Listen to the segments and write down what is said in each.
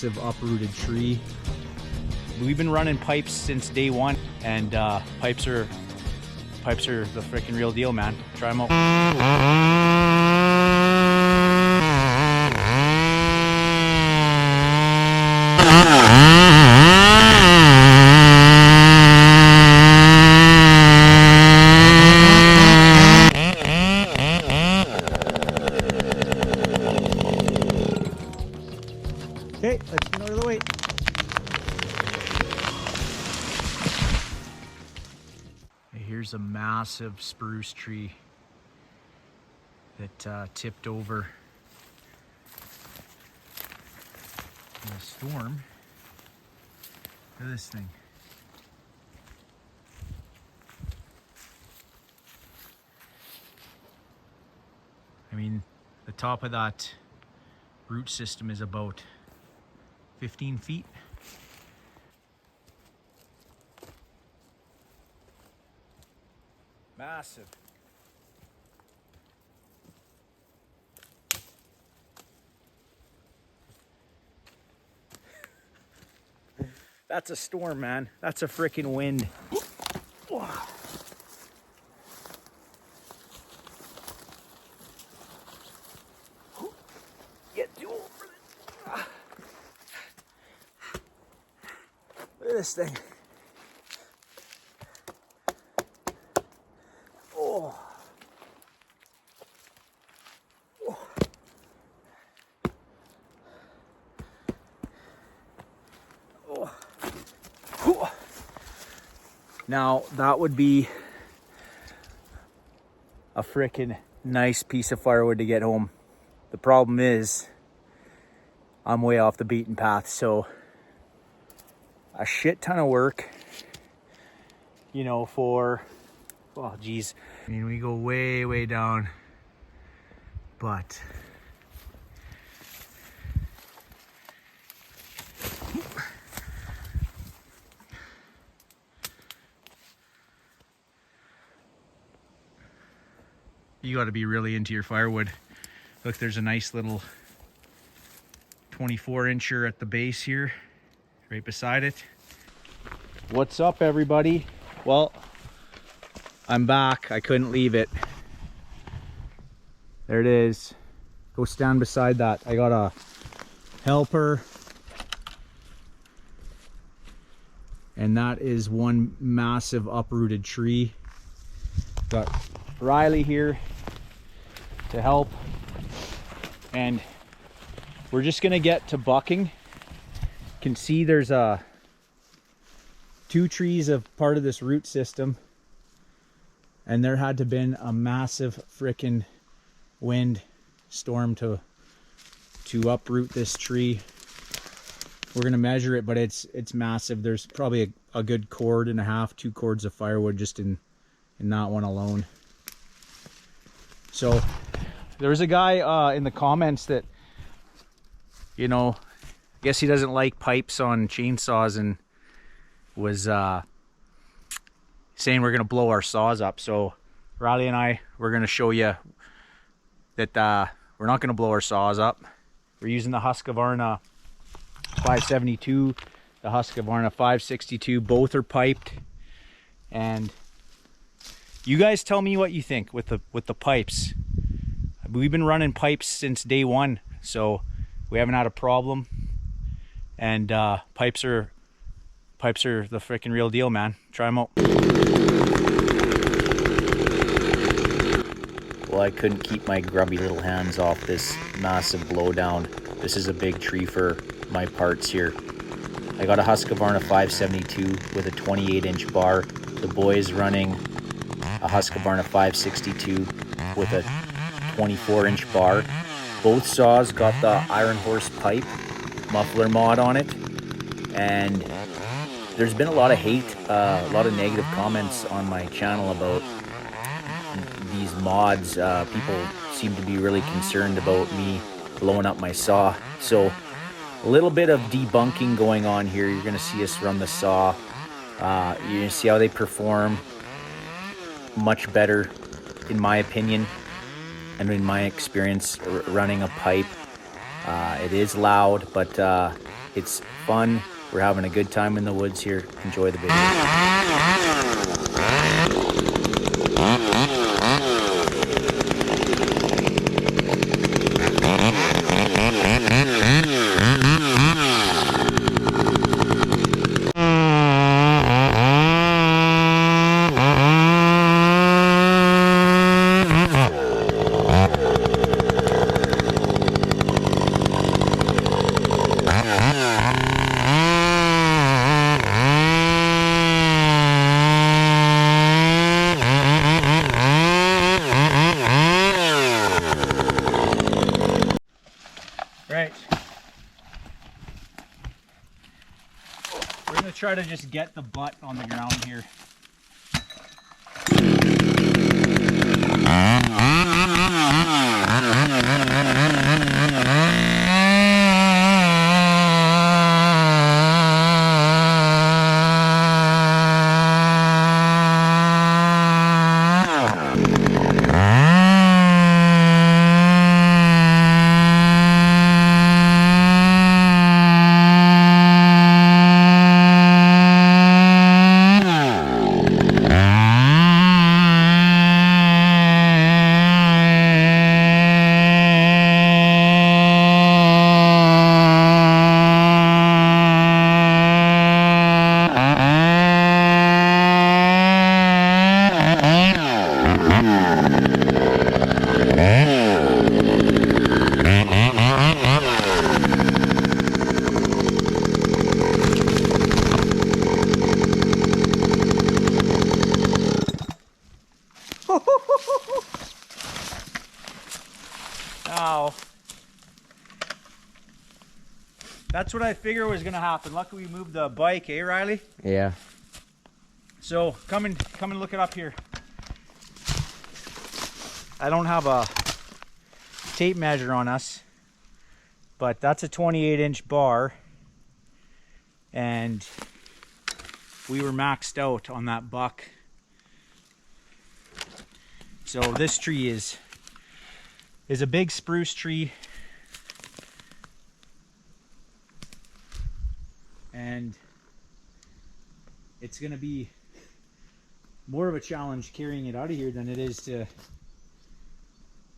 massive uprooted tree. We've been running pipes since day one, and pipes are the freaking real deal, man. Try them out. Okay, let's get out of the way. Here's a massive spruce tree that tipped over in a storm. Look at this thing. I mean, the top of that root system is about 15 feet. Massive. That's a storm, man. That's a freaking wind. Get too old for this. Look at this thing. Oh. Oh. Oh. Oh. Now that would be a freaking nice piece of firewood to get home. The problem is I'm way off the beaten path, so a shit ton of work, you know, for, oh geez, I mean, we go way down, but you got to be really into your firewood. Look, there's a nice little 24-incher at the base here, right beside it. What's up, everybody? Well, I'm back. I couldn't leave it. There it is. Go stand beside that. I got a helper, and that is one massive uprooted tree. Got Riley here to help, and we're just gonna get to bucking. You can see there's two trees of part of this root system, and there had to been a massive frickin' wind storm to uproot this tree. We're gonna measure it, but it's massive. There's probably a good cord and a half, 2 cords of firewood just in that one alone. So there was a guy in the comments that, you know, I guess he doesn't like pipes on chainsaws, and was saying we're gonna blow our saws up. So Riley and I, we're gonna show you that we're not gonna blow our saws up. We're using the Husqvarna 572, the Husqvarna 562. Both are piped, and you guys tell me what you think with the pipes. We've been running pipes since day one, so we haven't had a problem. And pipes are the freaking real deal, man. Try them out. Well, I couldn't keep my grubby little hands off this massive blowdown. This is a big tree for my parts here. I got a Husqvarna 572 with a 28-inch bar. The boys running a Husqvarna 562 with a 24-inch bar. Both saws got the Iron Horse pipe muffler mod on it, and there's been a lot of hate, a lot of negative comments on my channel about these mods. People seem to be really concerned about me blowing up my saw. So a little bit of debunking going on here. You're going to see us run the saw. You're going to see how they perform. Much better, in my opinion, and in my experience running a pipe. It is loud, but It's fun. We're having a good time in the woods here. Enjoy the video. Right. We're gonna try to just get the butt on the ground here. Ow. That's what I figure was gonna happen. Luckily we moved the bike, eh, Riley? Yeah. So come and look it up here. I don't have a tape measure on us, but that's a 28-inch bar, and we were maxed out on that buck. So this tree is a big spruce tree, and it's gonna be more of a challenge carrying it out of here than it is to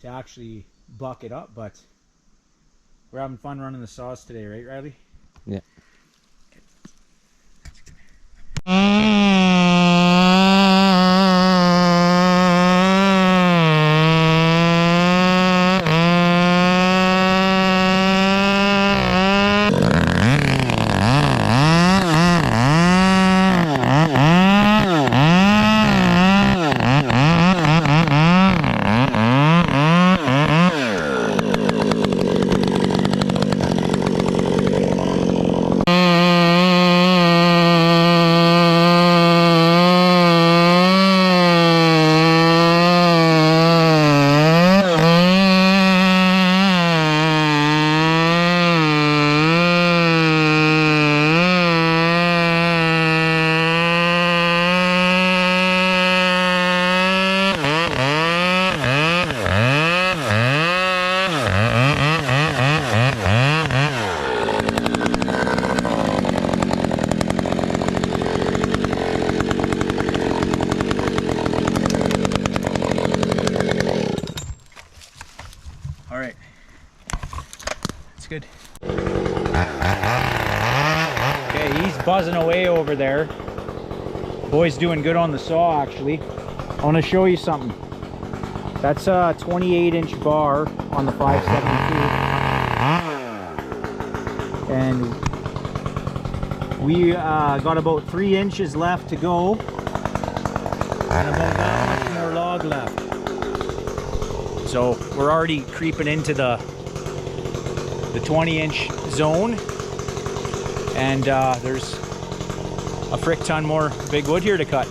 actually buck it up, but we're having fun running the saws today, right, Riley? Yeah. All right, that's good. Okay, he's buzzing away over there. Boy's doing good on the saw, actually. I want to show you something. That's a 28-inch bar on the 572. And we got about 3 inches left to go. And about that much more log left. So we're already creeping into the 20-inch zone, and there's a frick ton more big wood here to cut.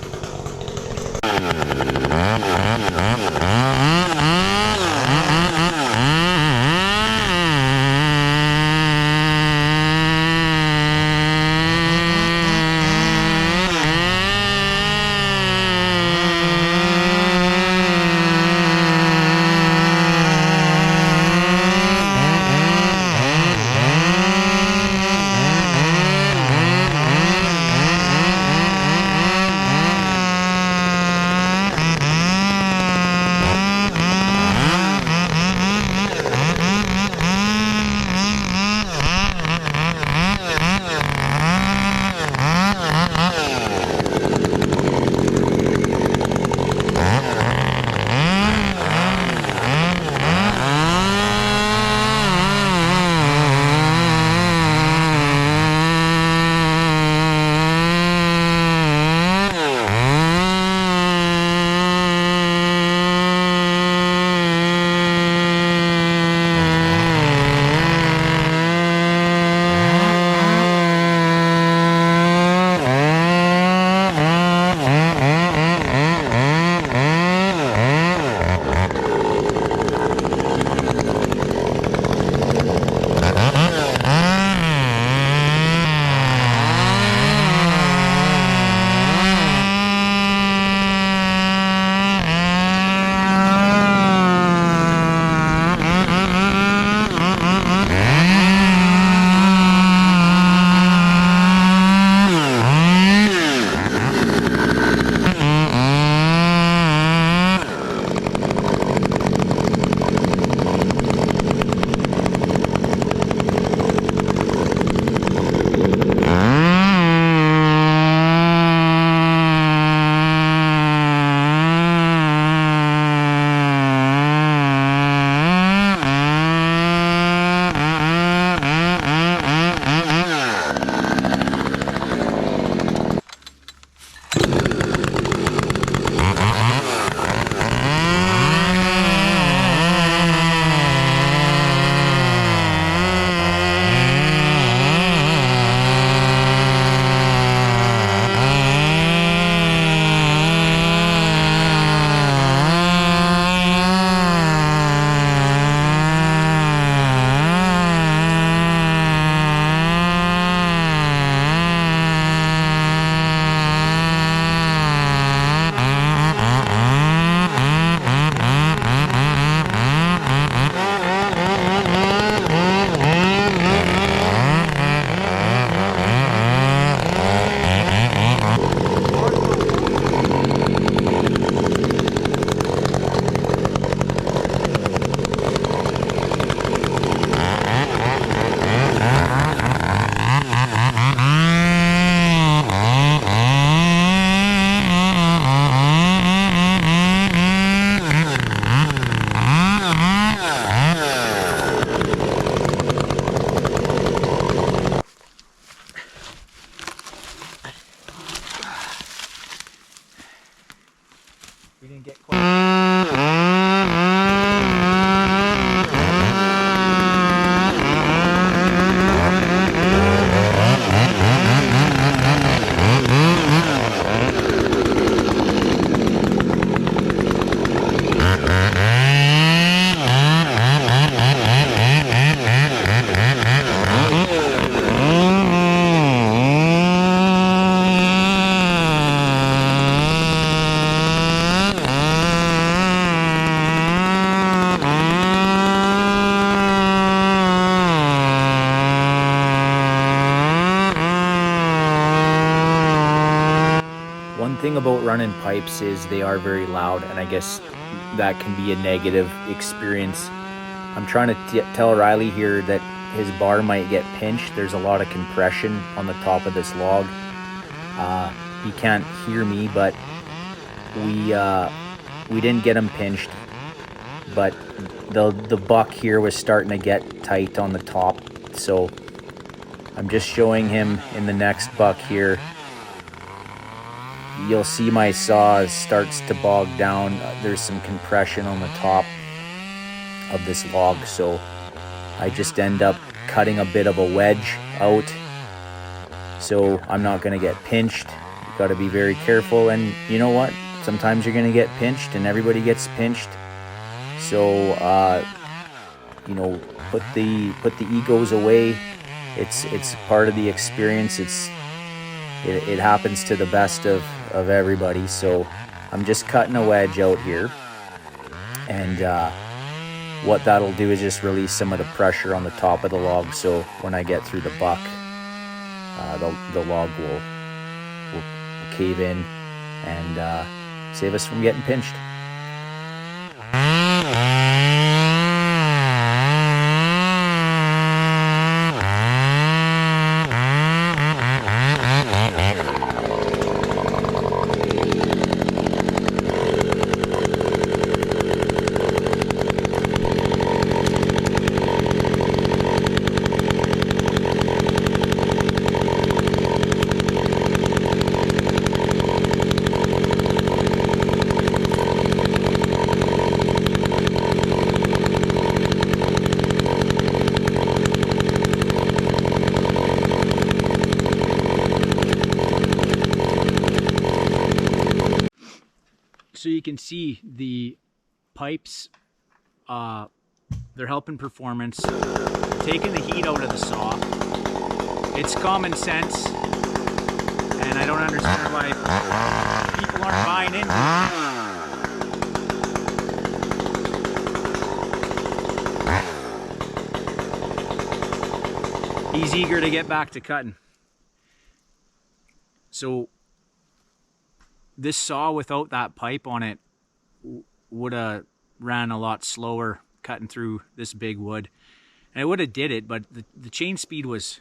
We didn't get quite. One thing about running pipes is they are very loud, and I guess that can be a negative experience. I'm trying to tell Riley here that his bar might get pinched. There's a lot of compression on the top of this log. He can't hear me, but we didn't get him pinched, but the buck here was starting to get tight on the top. So I'm just showing him in the next buck here. You'll see my saw starts to bog down. There's some compression on the top of this log, so I just end up cutting a bit of a wedge out, so I'm not going to get pinched. You've got to be very careful, and you know what? Sometimes you're going to get pinched, and everybody gets pinched. So you know, put the egos away. It's part of the experience. It happens to the best of everybody. So I'm just cutting a wedge out here, and what that'll do is just release some of the pressure on the top of the log, so when I get through the buck, the log will cave in and save us from getting pinched. So you can see the pipes, they're helping performance, taking the heat out of the saw. It's common sense, and I don't understand why people aren't buying into it. He's eager to get back to cutting. So this saw without that pipe on it would have ran a lot slower cutting through this big wood, and it would have did it, but the chain speed was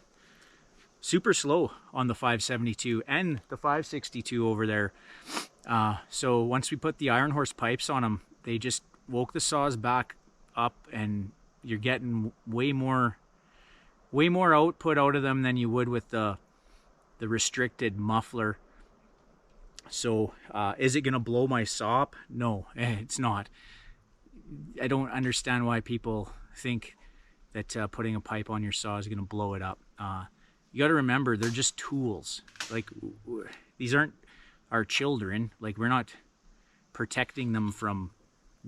super slow on the 572 and the 562 over there. So once we put the iron horse pipes on them, they just woke the saws back up, and you're getting way more output out of them than you would with the restricted muffler. So is it gonna blow my saw up? No, it's not. I don't understand why people think that putting a pipe on your saw is gonna blow it up. You got to remember, they're just tools. Like, these aren't our children. Like, we're not protecting them from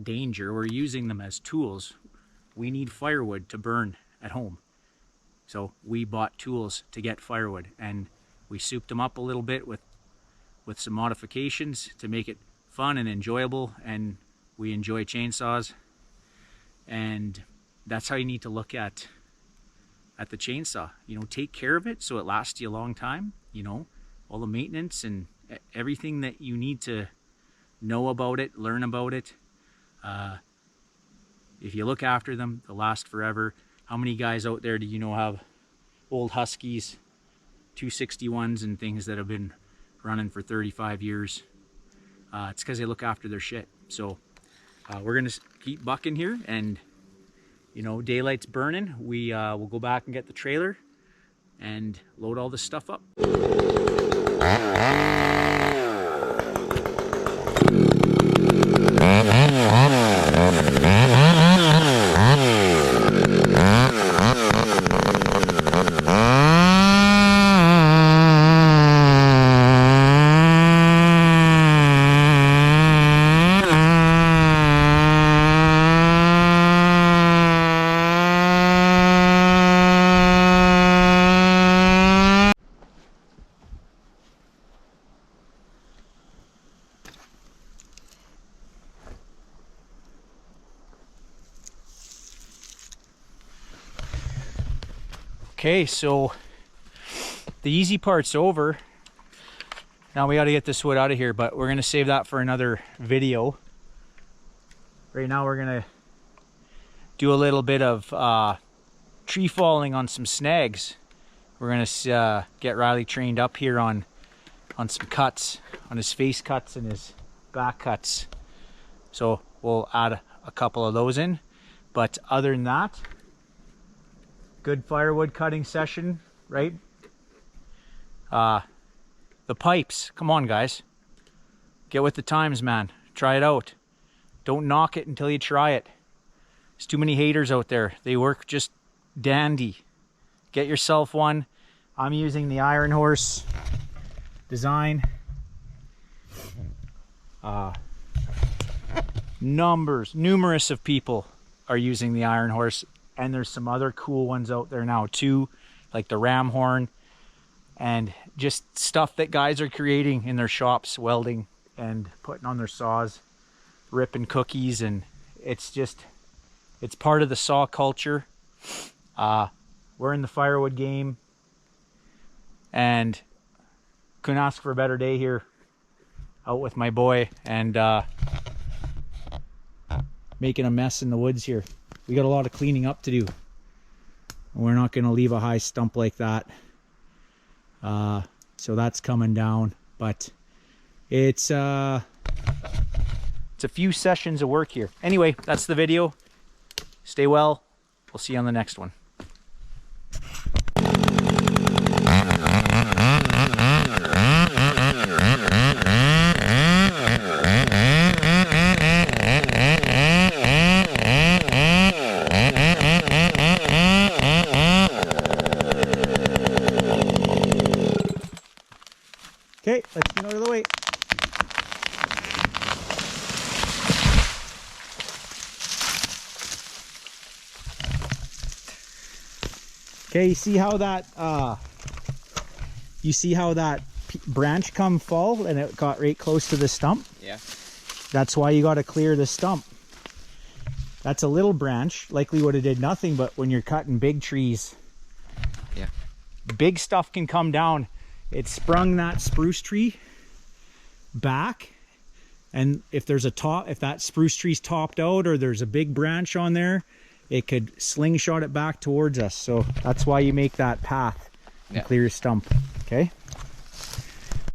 danger. We're using them as tools. We need firewood to burn at home, so we bought tools to get firewood, and we souped them up a little bit with some modifications to make it fun and enjoyable, and we enjoy chainsaws, and that's how you need to look at the chainsaw. You know, take care of it so it lasts you a long time. You know, all the maintenance and everything that you need to know about it, learn about it. If you look after them, they'll last forever. How many guys out there do you know have old Huskies, 261s and things that have been running for 35 years? It's because they look after their shit. So we're gonna keep bucking here, and you know, daylight's burning. We'll go back and get the trailer and load all this stuff up. Okay, so the easy part's over. Now we got to get this wood out of here, but we're going to save that for another video. Right now we're going to do a little bit of tree falling on some snags. We're going to get Riley trained up here on some cuts, on his face cuts and his back cuts. So we'll add a couple of those in. But other than that, good firewood cutting session, right? The pipes, come on guys. Get with the times, man. Try it out. Don't knock it until you try it. There's too many haters out there. They work just dandy. Get yourself one. I'm using the Iron Horse design. Numerous of people are using the Iron Horse, and there's some other cool ones out there now too, like the Ram Horn, and just stuff that guys are creating in their shops, welding and putting on their saws, ripping cookies, and it's part of the saw culture. We're in the firewood game, and couldn't ask for a better day here out with my boy and making a mess in the woods here. We got a lot of cleaning up to do. We're not going to leave a high stump like that. So that's coming down, but it's a few sessions of work here. Anyway, that's the video. Stay well. We'll see you on the next one. Okay, let's get out of the way. Okay, you see how that branch come fall and it got right close to the stump? Yeah. That's why you got to clear the stump. That's a little branch, likely would have did nothing, but when you're cutting big trees, yeah, big stuff can come down. It sprung that spruce tree back, and if there's if that spruce tree's topped out or there's a big branch on there, it could slingshot it back towards us. So that's why you make that path and clear your stump. Okay.